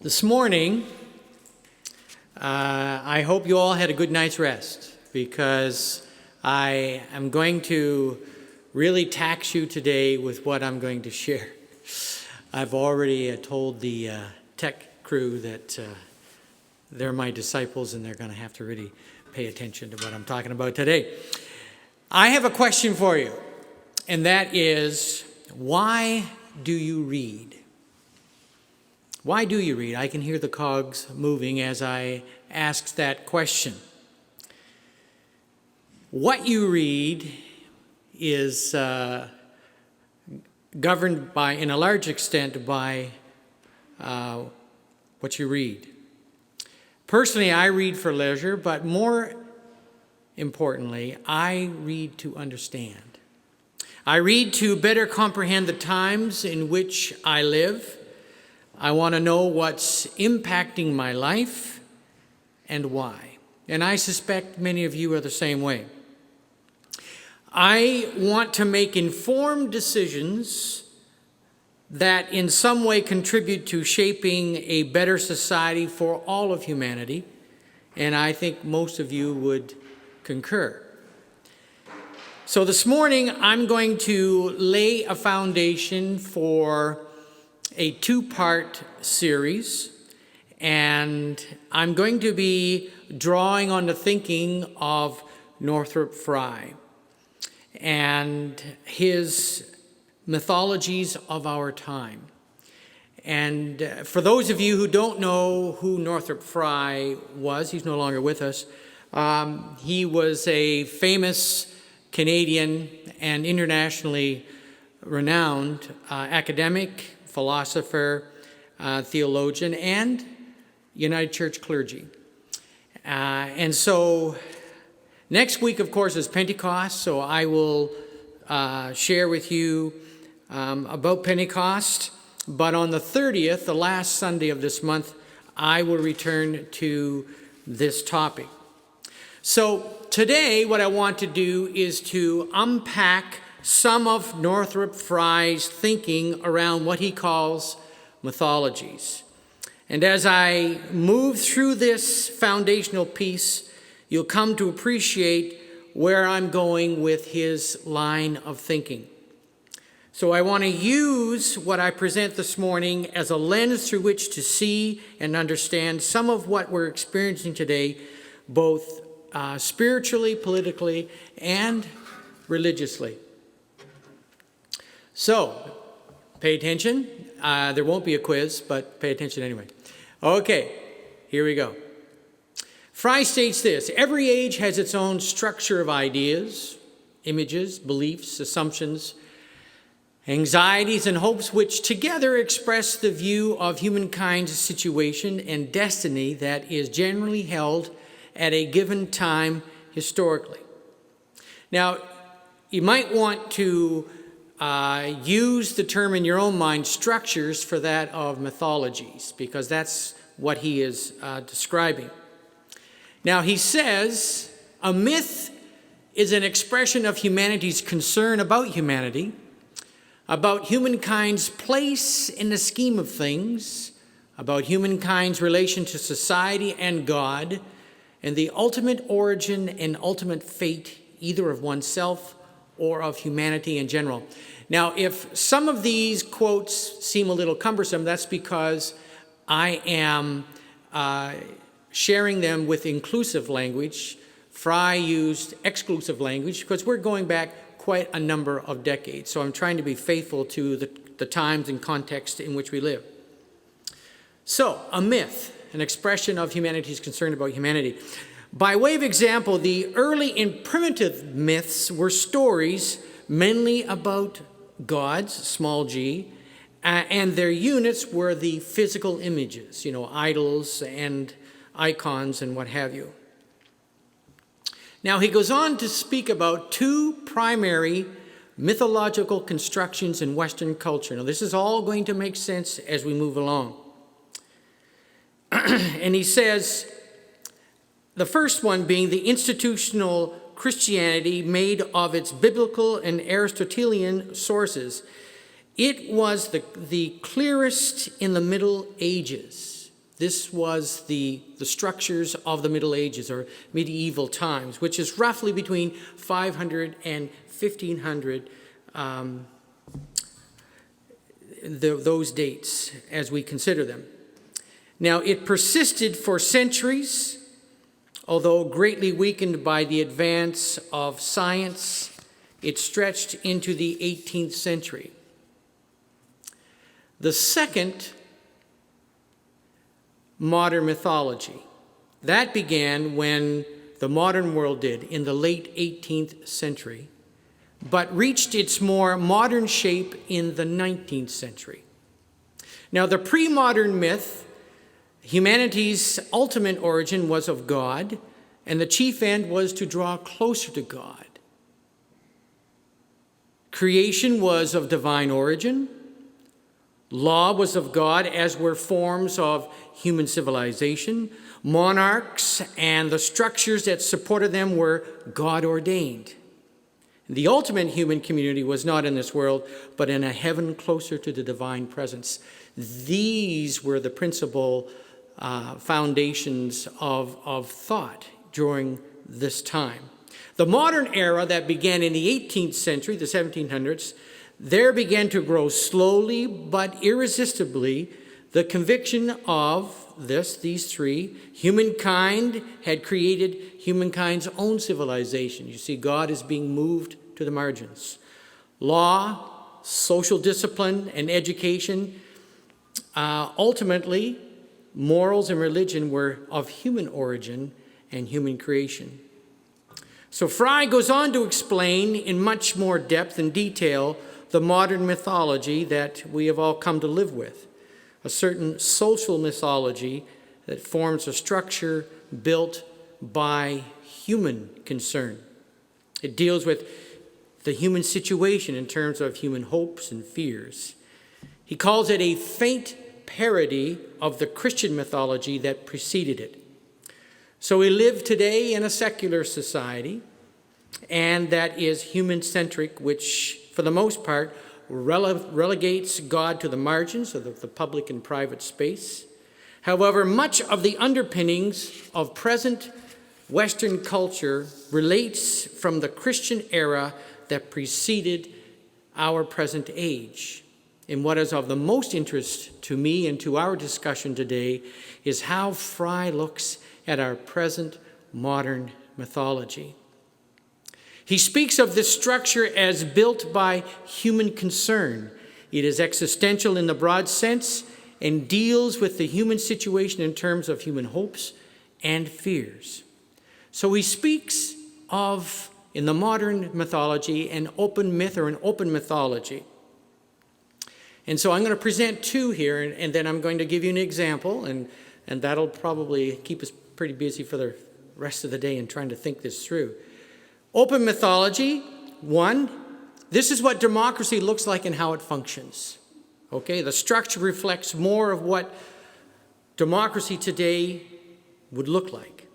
This morning, I hope you all had a good night's rest, because I am going to really tax you today with what I'm going to share. I've already told the tech crew that they're my disciples and they're going to have to really pay attention to what I'm talking about today. I have a question for you, and that is, why do you read? Why do you read? I can hear the cogs moving as I ask that question. What you read is governed by, in a large extent, by what you read. Personally, I read for leisure, but more importantly, I read to understand. I read to better comprehend the times in which I live. I want to know what's impacting my life and why. And I suspect many of you are the same way. I want to make informed decisions that in some way contribute to shaping a better society for all of humanity, and I think most of you would concur. So this morning, I'm going to lay a foundation for a two-part series, and I'm going to be drawing on the thinking of Northrup Frye and his mythologies of our time. And for those of you who don't know who Northrup Frye was, he's no longer with us. He was a famous Canadian and internationally renowned academic, philosopher, theologian, and United Church clergy. And so next week, of course, is Pentecost, so I will share with you about Pentecost. But on the 30th, the last Sunday of this month, I will return to this topic. So today, what I want to do is to unpack some of Northrup Frye's thinking around what he calls mythologies. And as I move through this foundational piece, you'll come to appreciate where I'm going with his line of thinking. So I want to use what I present this morning as a lens through which to see and understand some of what we're experiencing today, both spiritually, politically, and religiously. So, pay attention. There won't be a quiz, but pay attention anyway. Okay, here we go. Frye states this: every age has its own structure of ideas, images, beliefs, assumptions, anxieties, and hopes, which together express the view of humankind's situation and destiny that is generally held at a given time historically. Now, you might want to use the term in your own mind, structures, for that of mythologies, because that's what he is describing. Now, he says a myth is an expression of humanity's concern about humanity, about humankind's place in the scheme of things, about humankind's relation to society and God, and the ultimate origin and ultimate fate either of oneself or of humanity in general. Now, if some of these quotes seem a little cumbersome, that's because I am sharing them with inclusive language. Frye used exclusive language because we're going back quite a number of decades. So I'm trying to be faithful to the times and context in which we live. So, a myth, an expression of humanity's concern about humanity. By way of example, the early and primitive myths were stories mainly about gods, small g, and their units were the physical images, idols and icons and what have you. Now, he goes on to speak about two primary mythological constructions in Western culture. Now, this is all going to make sense as we move along. And he says, the first one being the institutional Christianity made of its biblical and Aristotelian sources. It was the clearest in the Middle Ages. This was the structures of the Middle Ages or medieval times, which is roughly between 500 and 1500, those dates as we consider them. Now, it persisted for centuries, although greatly weakened by the advance of science. It stretched into the 18th century. The second modern mythology, that began when the modern world did, in the late 18th century, but reached its more modern shape in the 19th century. Now, the pre-modern myth, humanity's ultimate origin was of God, and the chief end was to draw closer to God. Creation was of divine origin. Law was of God, as were forms of human civilization. Monarchs and the structures that supported them were God-ordained. The ultimate human community was not in this world, but in a heaven closer to the divine presence. These were the principal foundations of thought during this time. The modern era that began in the 18th century, the 1700s, there began to grow slowly but irresistibly the conviction of these three. Humankind had created humankind's own civilization. You see, God is being moved to the margins. Law, social discipline, and education, ultimately, morals and religion were of human origin and human creation. So Frye goes on to explain in much more depth and detail the modern mythology that we have all come to live with, a certain social mythology that forms a structure built by human concern. It deals with the human situation in terms of human hopes and fears. He calls it a faint parody of the Christian mythology that preceded it. So we live today in a secular society, and that is human-centric, which for the most part relegates God to the margins of the public and private space. However, much of the underpinnings of present Western culture relates from the Christian era that preceded our present age. And what is of the most interest to me and to our discussion today is how Frye looks at our present modern mythology. He speaks of this structure as built by human concern. It is existential in the broad sense and deals with the human situation in terms of human hopes and fears. So he speaks of, in the modern mythology, an open myth or an open mythology. And so I'm going to present two here, and then I'm going to give you an example, and that'll probably keep us pretty busy for the rest of the day in trying to think this through. Open mythology, one, this is what democracy looks like and how it functions. Okay, the structure reflects more of what democracy today would look like.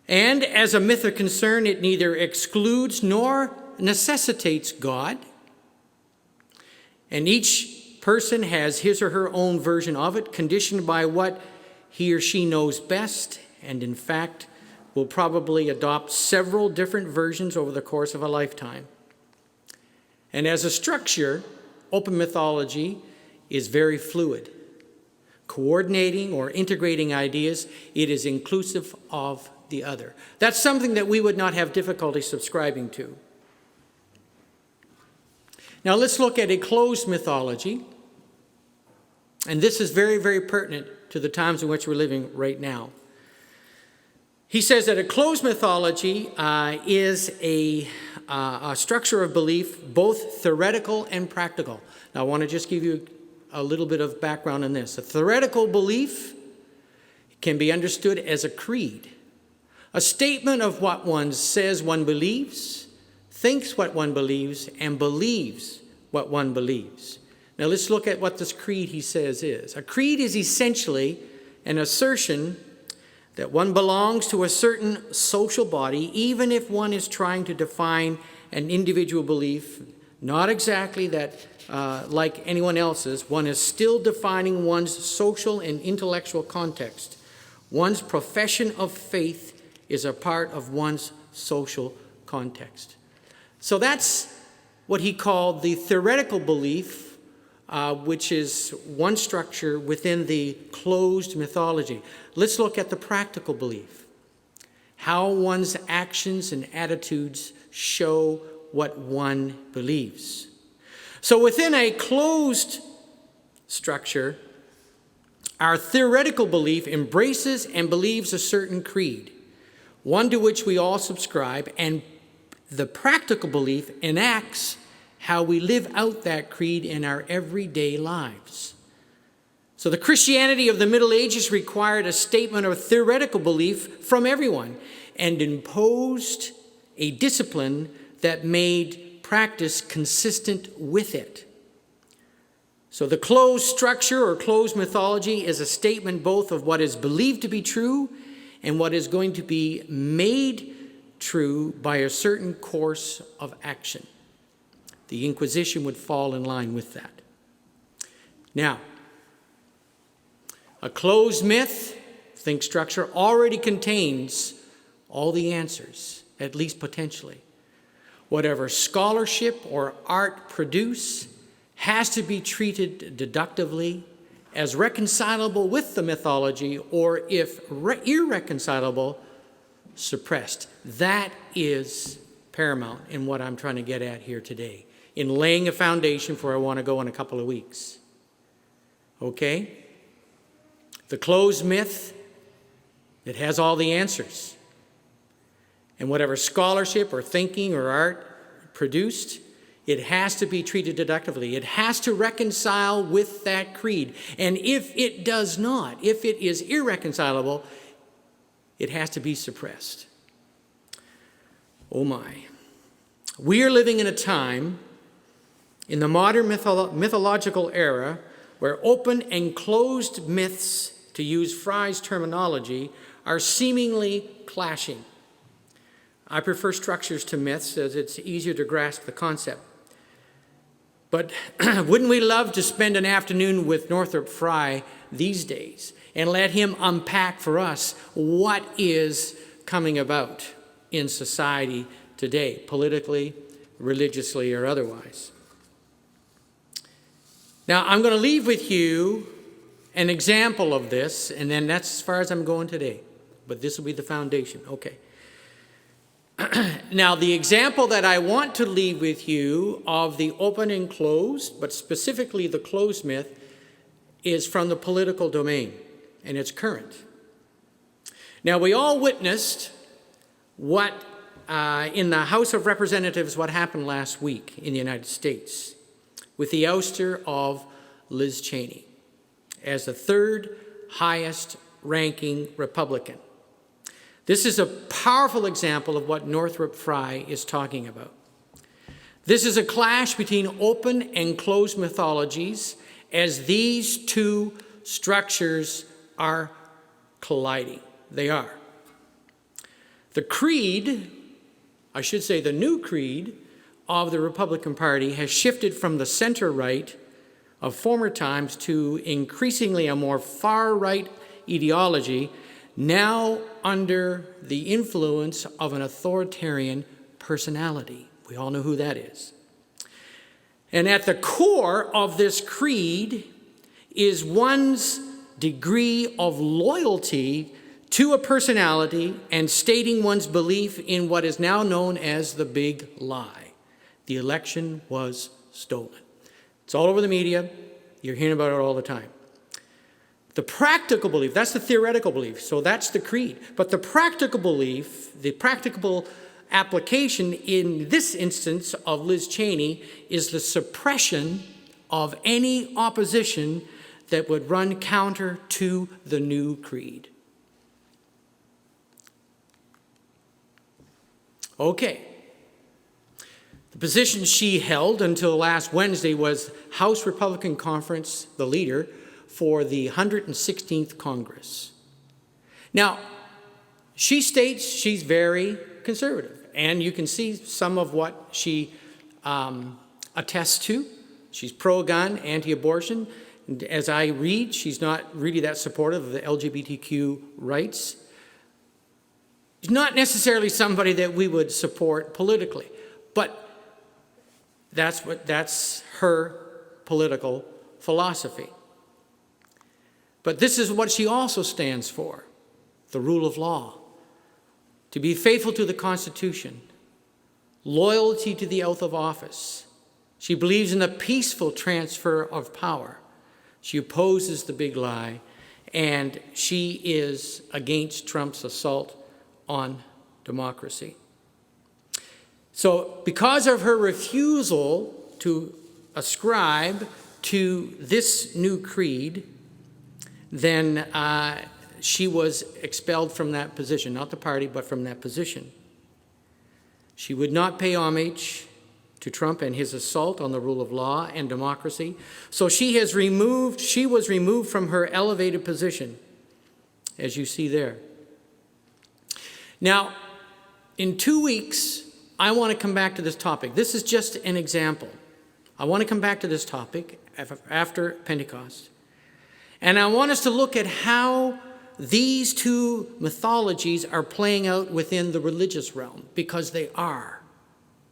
And as a myth of concern, it neither excludes nor necessitates God. And each person has his or her own version of it, conditioned by what he or she knows best, and in fact, will probably adopt several different versions over the course of a lifetime. And as a structure, open mythology is very fluid. Coordinating or integrating ideas, it is inclusive of the other. That's something that we would not have difficulty subscribing to. Now let's look at a closed mythology. And this is very, very pertinent to the times in which we're living right now. He says that a closed mythology is a structure of belief, both theoretical and practical. Now, I want to just give you a little bit of background on this. A theoretical belief can be understood as a creed, a statement of what one says one believes, thinks what one believes, and believes what one believes. Now, let's look at what this creed he says is. A creed is essentially an assertion that one belongs to a certain social body, even if one is trying to define an individual belief, not exactly that like anyone else's. One is still defining one's social and intellectual context. One's profession of faith is a part of one's social context. So that's what he called the theoretical belief, which is one structure within the closed mythology. Let's look at the practical belief, how one's actions and attitudes show what one believes. So within a closed structure, our theoretical belief embraces and believes a certain creed, one to which we all subscribe, and the practical belief enacts how we live out that creed in our everyday lives. So the Christianity of the Middle Ages required a statement of theoretical belief from everyone and imposed a discipline that made practice consistent with it. So the closed structure or closed mythology is a statement both of what is believed to be true and what is going to be made true by a certain course of action. The Inquisition would fall in line with that. Now, a closed myth, think structure, already contains all the answers, at least potentially. Whatever scholarship or art produce has to be treated deductively as reconcilable with the mythology, or if irreconcilable, suppressed. That is paramount in what I'm trying to get at here today, in laying a foundation for where I want to go in a couple of weeks. Okay? The closed myth, it has all the answers. And whatever scholarship or thinking or art produced, it has to be treated deductively. It has to reconcile with that creed. And if it does not, if it is irreconcilable, it has to be suppressed. Oh my. We are living in a time in the modern mythological era where open and closed myths, to use Frye's terminology, are seemingly clashing. I prefer structures to myths as it's easier to grasp the concept. But wouldn't we love to spend an afternoon with Northrup Frye these days and let him unpack for us what is coming about in society today, politically, religiously, or otherwise. Now, I'm going to leave with you an example of this, and then that's as far as I'm going today. But this will be the foundation. Okay. Now, the example that I want to leave with you of the open and closed, but specifically the closed myth, is from the political domain, and it's current. Now, we all witnessed what, in the House of Representatives, what happened last week in the United States with the ouster of Liz Cheney as the third highest ranking Republican. This is a powerful example of what Northrup Frye is talking about. This is a clash between open and closed mythologies as these two structures are colliding. They are. The creed, I should say the new creed of the Republican Party has shifted from the center-right of former times to increasingly a more far-right ideology, now under the influence of an authoritarian personality. We all know who that is. And at the core of this creed is one's degree of loyalty to a personality and stating one's belief in what is now known as the big lie. The election was stolen. It's all over the media. You're hearing about it all the time. The practical belief, that's the theoretical belief, so that's the creed. But the practical belief, the practical application in this instance of Liz Cheney is the suppression of any opposition that would run counter to the new creed. Okay. The position she held until last Wednesday was House Republican Conference, the leader, for the 116th Congress. Now, she states she's very conservative, and you can see some of what she attests to She's pro-gun, anti-abortion. And as I read, she's not really that supportive of the LGBTQ rights. She's not necessarily somebody that we would support politically, but that's her political philosophy. But this is what she also stands for: the rule of law, to be faithful to the Constitution, loyalty to the oath of office. She believes in the peaceful transfer of power. She opposes the big lie, and she is against Trump's assault on democracy. So because of her refusal to ascribe to this new creed, then she was expelled from that position, not the party, but from that position. She would not pay homage to Trump and his assault on the rule of law and democracy. So she was removed from her elevated position, as you see there. Now, in 2 weeks, I want to come back to this topic. This is just an example. I want to come back to this topic after Pentecost. And I want us to look at how these two mythologies are playing out within the religious realm, because they are.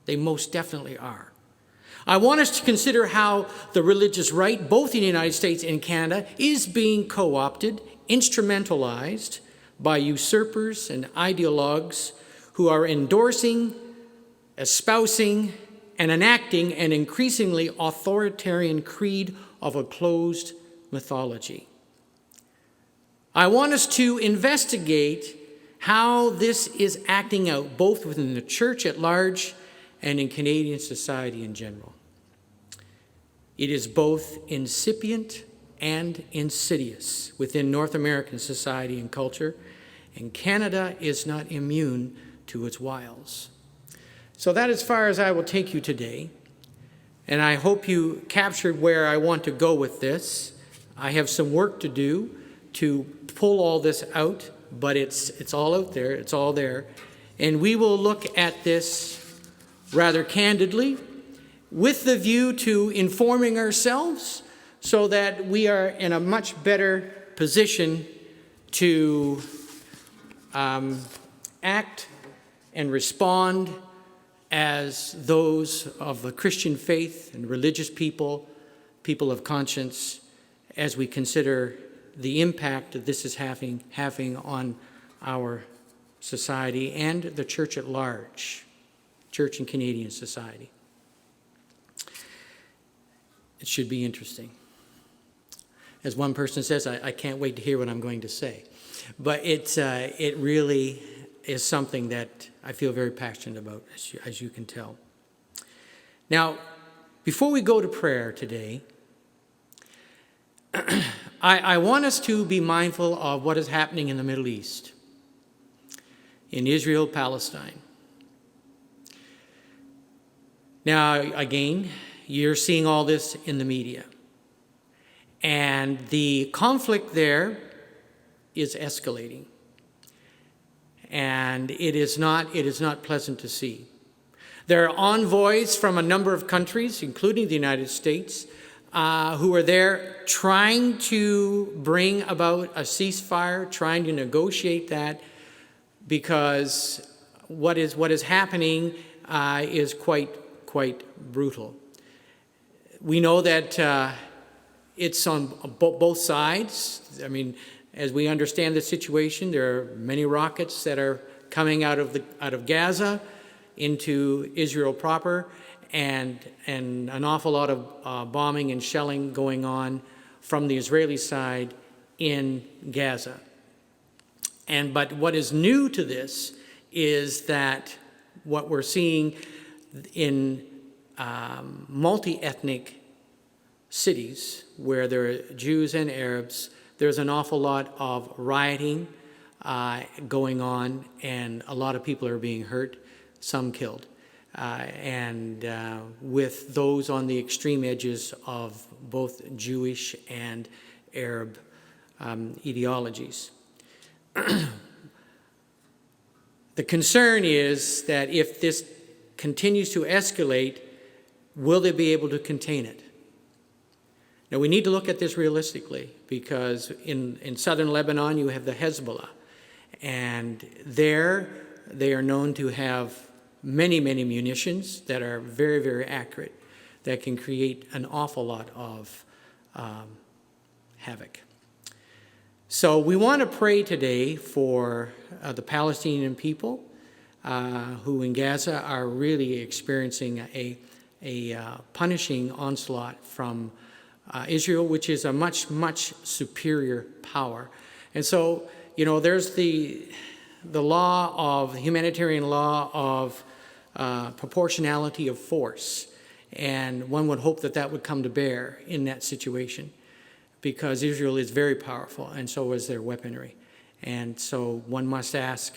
They most definitely are. I want us to consider how the religious right, both in the United States and Canada, is being co-opted, instrumentalized by usurpers and ideologues who are endorsing, espousing, and enacting an increasingly authoritarian creed of a closed mythology. I want us to investigate how this is acting out, both within the church at large and in Canadian society in general. It is both incipient and insidious within North American society and culture, and Canada is not immune to its wiles. So that is as far as I will take you today, and I hope you captured where I want to go with this. I have some work to do to pull all this out, but it's all out there, it's all there, and we will look at this rather candidly with the view to informing ourselves so that we are in a much better position to act and respond as those of the Christian faith and religious people of conscience, as we consider the impact that this is having on our society and the church at large, church and Canadian society. It should be interesting. As one person says, I can't wait to hear what I'm going to say. But it really is something that I feel very passionate about, as you can tell. Now, before we go to prayer today, I want us to be mindful of what is happening in the Middle East, in Israel-Palestine. Now, again, you're seeing all this in the media. And the conflict there is escalating. And it is not pleasant to see. There are envoys from a number of countries, including the United States, who are there trying to bring about a ceasefire, trying to negotiate that, because what is happening is quite brutal. We know that it's on both sides. I mean, as we understand the situation, there are many rockets that are coming out of Gaza into Israel proper, and an awful lot of bombing and shelling going on from the Israeli side in Gaza. But what is new to this is that what we're seeing in multi-ethnic cities where there are Jews and Arabs, there's an awful lot of rioting going on, and a lot of people are being hurt, some killed. With those on the extreme edges of both Jewish and Arab ideologies. The concern is that if this continues to escalate, will they be able to contain it? Now, we need to look at this realistically, because in southern Lebanon you have the Hezbollah, and there they are known to have many, many munitions that are very, very accurate, that can create an awful lot of havoc. So we want to pray today for the Palestinian people who in Gaza are really experiencing a punishing onslaught from Israel, which is a much, much superior power. And so, there's the humanitarian law of proportionality of force. And one would hope that that would come to bear in that situation, because Israel is very powerful, and so is their weaponry. And so one must ask,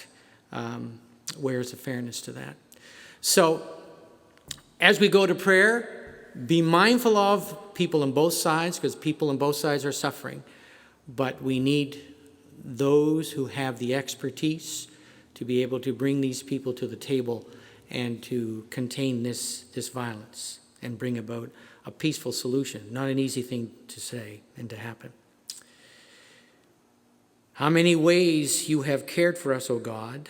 where's the fairness to that? So as we go to prayer, be mindful of people on both sides, because people on both sides are suffering. But we need those who have the expertise to be able to bring these people to the table and to contain this violence and bring about a peaceful solution. Not an easy thing to say and to happen. How many ways you have cared for us, O God.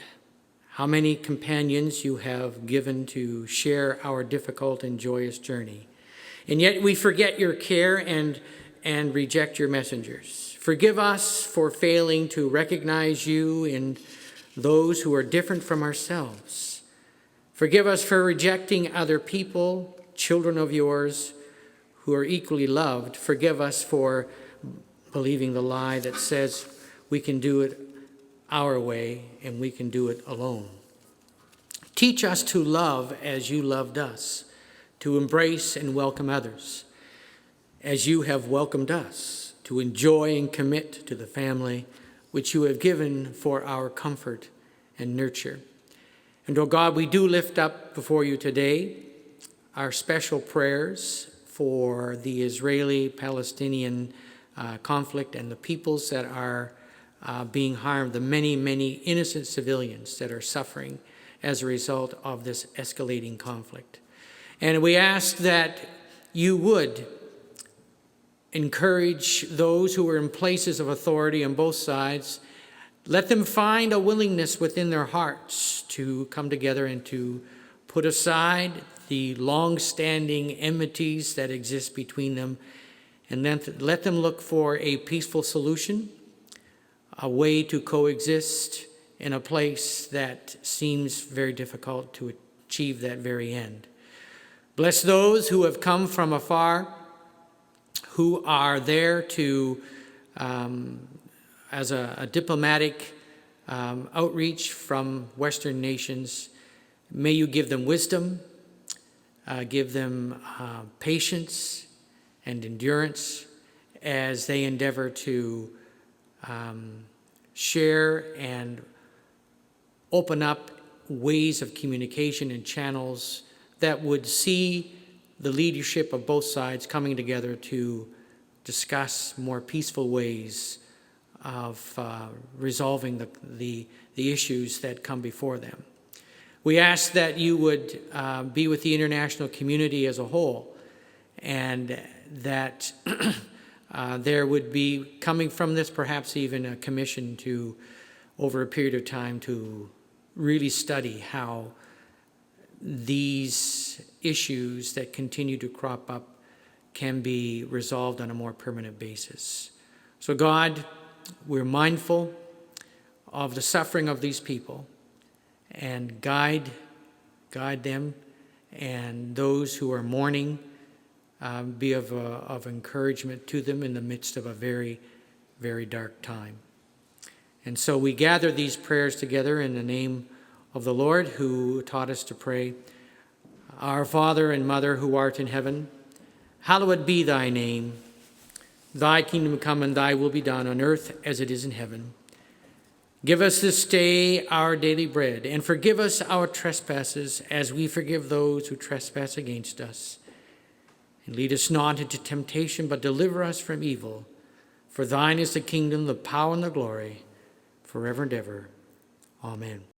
How many companions you have given to share our difficult and joyous journey. And yet we forget your care and reject your messengers. Forgive us for failing to recognize you in those who are different from ourselves. Forgive us for rejecting other people, children of yours, who are equally loved. Forgive us for believing the lie that says we can do it our way and we can do it alone. Teach us to love as you loved us, to embrace and welcome others as you have welcomed us, to enjoy and commit to the family which you have given for our comfort and nurture. And, oh God, we do lift up before you today our special prayers for the Israeli-Palestinian conflict and the peoples that are being harmed, the many, many innocent civilians that are suffering as a result of this escalating conflict. And we ask that you would encourage those who are in places of authority on both sides. Let them find a willingness within their hearts to come together and to put aside the long-standing enmities that exist between them, and then let them look for a peaceful solution, a way to coexist in a place that seems very difficult to achieve that very end. Bless those who have come from afar, who are there to, as a diplomatic outreach from Western nations. May you give them wisdom, give them patience and endurance as they endeavor to share and open up ways of communication and channels that would see the leadership of both sides coming together to discuss more peaceful ways of resolving the issues that come before them. We ask that you would be with the international community as a whole, and that there would be, coming from this, perhaps even a commission to, over a period of time, to really study how these issues that continue to crop up can be resolved on a more permanent basis. So God, we're mindful of the suffering of these people, and guide them, and those who are mourning, be of encouragement to them in the midst of a very, very dark time. And so we gather these prayers together in the name of the Lord, who taught us to pray, Our Father and Mother who art in heaven, hallowed be thy name. Thy kingdom come, and thy will be done on earth as it is in heaven. Give us this day our daily bread, and forgive us our trespasses as we forgive those who trespass against us. And lead us not into temptation, but deliver us from evil. For thine is the kingdom, the power, and the glory, forever and ever. Amen.